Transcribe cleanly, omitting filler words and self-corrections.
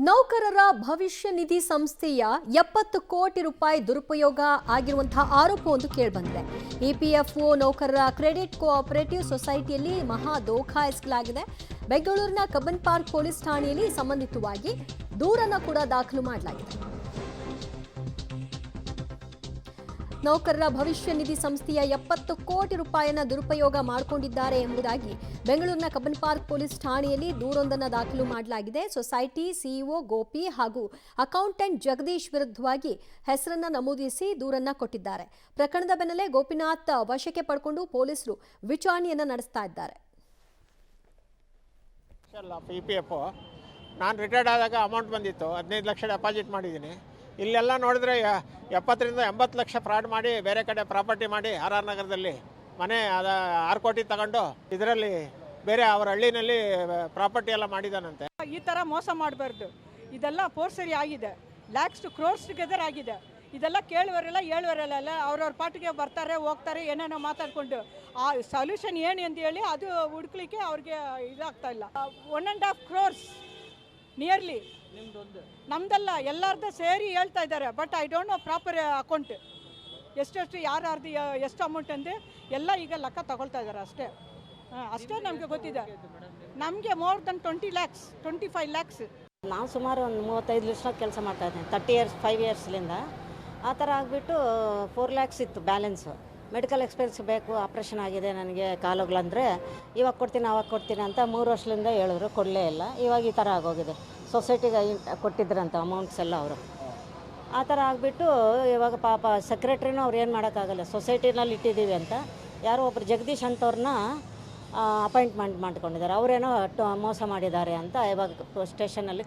ನೌಕರರ ಭವಿಷ್ಯ ನಿಧಿ ಸಂಸ್ಥೆಯ 70 ಕೋಟಿ ರೂಪಾಯಿ ದುರುಪಯೋಗ ಆಗಿರುವಂತಹ ಆರೋಪವೊಂದು ಕೇಳಿಬಂದಿದೆ. ಇಪಿಎಫ್ಒ ನೌಕರರ ಕ್ರೆಡಿಟ್ ಕೋಆಪರೇಟಿವ್ ಸೊಸೈಟಿಯಲ್ಲಿ ಮಹಾ ದೋಖಾ ಎಸಗಲಾಗಿದೆ. ಬೆಂಗಳೂರಿನ ಕಬ್ಬನ್ ಪಾರ್ಕ್ ಪೊಲೀಸ್ ಠಾಣೆಯಲ್ಲಿ ಸಂಬಂಧಿತವಾಗಿ ದೂರನ್ನು ಕೂಡ ದಾಖಲು ಮಾಡಲಾಗಿದೆ. ನೌಕರರ ಭವಿಷ್ಯ ನಿಧಿ ಸಂಸ್ಥೆಯ 70 ಕೋಟಿ ರೂಪಾಯಿಯನ್ನು ದುರುಪಯೋಗ ಮಾಡಿಕೊಂಡಿದ್ದಾರೆ ಎಂಬುದಾಗಿ ಬೆಂಗಳೂರಿನ ಕಬ್ಬನ್ ಪಾರ್ಕ್ ಪೊಲೀಸ್ ಠಾಣೆಯಲ್ಲಿ ದೂರೊಂದನ್ನು ದಾಖಲು ಮಾಡಲಾಗಿದೆ. ಸೊಸೈಟಿ ಸಿಇಒ ಗೋಪಿ ಹಾಗೂ ಅಕೌಂಟೆಂಟ್ ಜಗದೀಶ್ ವಿರುದ್ಧವಾಗಿ ಹೆಸರನ್ನ ನಮೂದಿಸಿ ದೂರನ್ನ ಕೊಟ್ಟಿದ್ದಾರೆ. ಪ್ರಕರಣದ ಬೆನ್ನಲ್ಲೇ ಗೋಪಿನಾಥ್ ವಶಕ್ಕೆ ಪಡೆದುಕೊಂಡು ಪೊಲೀಸರು ವಿಚಾರಣೆಯನ್ನ ನಡೆಸ್ತಾ ಇದ್ದಾರೆ. ನಾನು ರಿಟೈರ್ಡ್ ಆದಾಗ ಅಮೌಂಟ್ ಬಂದಿತ್ತು, 15 ಲಕ್ಷ ಡೆಪಾಸಿಟ್ ಮಾಡಿದ್ದೀನಿ. ಇಲ್ಲೆಲ್ಲ ನೋಡಿದ್ರೆ 70ರಿಂದ 80 ಲಕ್ಷ ಫ್ರಾಡ್ ಮಾಡಿ ಬೇರೆ ಕಡೆ ಪ್ರಾಪರ್ಟಿ ಮಾಡಿ ಆರ್ ನಗರದಲ್ಲಿ ಮನೆ 6 ಕೋಟಿ ತಗೊಂಡು ಇದರಲ್ಲಿ ಬೇರೆ ಅವರ ಹಳ್ಳಿನಲ್ಲಿ ಪ್ರಾಪರ್ಟಿ ಎಲ್ಲ ಮಾಡಿದಾನಂತೆ. ಈ ಥರ ಮೋಸ ಮಾಡಬಾರ್ದು. ಇದೆಲ್ಲ ಫೋರ್ಸರಿ ಆಗಿದೆ, ಲ್ಯಾಕ್ಸ್ ಟು ಕ್ರೋರ್ಸ್ ಟುಗೆದರ್ ಆಗಿದೆ. ಇದೆಲ್ಲ ಕೇಳುವರೆಲ್ಲ ಹೇಳುವರೆಲ್ಲ ಅವ್ರವ್ರ ಪಾಟಿಗೆ ಬರ್ತಾರೆ ಹೋಗ್ತಾರೆ, ಏನೇನೋ ಮಾತಾಡ್ಕೊಂಡು ಆ ಸೊಲ್ಯೂಷನ್ ಏನು ಅಂತ ಹೇಳಿ ಅದು ಹುಡುಕ್ಲಿಕ್ಕೆ ಅವ್ರಿಗೆ ಇದಾಗ್ತಾ ಇಲ್ಲ. 1.5 crores ನಿಯರ್ಲಿ ನಮ್ದಲ್ಲ ಎಲ್ಲರದ್ದು ಸೇರಿ ಹೇಳ್ತಾ ಇದ್ದಾರೆ. But I don't know proper account ಎಷ್ಟೆಷ್ಟು ಯಾರ್ದು ಎಷ್ಟು ಅಮೌಂಟ್ ಅಂದೆ ಎಲ್ಲ ಈಗ ಲೆಕ್ಕ ತಗೊಳ್ತಾ ಇದ್ದಾರೆ ಅಷ್ಟೇ. ಅಷ್ಟೇ ನಮಗೆ ಗೊತ್ತಿದೆ. ನಮಗೆ ಮೋರ್ ದನ್ 20 lakhs 25 lakhs. ನಾವು ಸುಮಾರು ಒಂದು 35 ವರ್ಷ ಕೆಲಸ ಮಾಡ್ತಾ ಇದ್ದೀನಿ. 30 years 5 yearsಲಿಂದ ಆ ಥರ ಆಗಿಬಿಟ್ಟು 4 lakhs ಇತ್ತು ಬ್ಯಾಲೆನ್ಸು. ಮೆಡಿಕಲ್ ಎಕ್ಸ್ಪೆನ್ಸ್ ಬೇಕು, ಆಪ್ರೇಷನ್ ಆಗಿದೆ ನನಗೆ ಕಾಲುಗಳಂದರೆ ಇವಾಗ ಕೊಡ್ತೀನಿ ಅವಾಗ ಕೊಡ್ತೀನಿ ಅಂತ 3 ವರ್ಷದಿಂದ ಹೇಳಿದ್ರು, ಕೊಡಲೇ ಇಲ್ಲ. ಇವಾಗ ಈ ಥರ ಆಗೋಗಿದೆ. ಸೊಸೈಟಿಗೆ ಕೊಟ್ಟಿದ್ರಂತ ಅಮೌಂಟ್ಸ್ ಎಲ್ಲ ಅವರು. ಆ ಥರ ಆಗಿಬಿಟ್ಟು ಇವಾಗ ಪಾಪ ಸೆಕ್ರೆಟ್ರಿನೂ ಅವ್ರು ಏನು ಮಾಡೋಕ್ಕಾಗಲ್ಲ, ಸೊಸೈಟಿನಲ್ಲಿ ಇಟ್ಟಿದ್ದೀವಿ ಅಂತ ಯಾರೋ ಒಬ್ಬರು ಜಗದೀಶ್ ಅಂತವ್ರನ್ನ ಅಪಾಯಿಂಟ್ಮೆಂಟ್ ಮಾಡ್ಕೊಂಡಿದ್ದಾರೆ. ಅವರೇನೋ ಮೋಸ ಮಾಡಿದ್ದಾರೆ ಅಂತ ಇವಾಗ ಸ್ಟೇಷನಲ್ಲಿ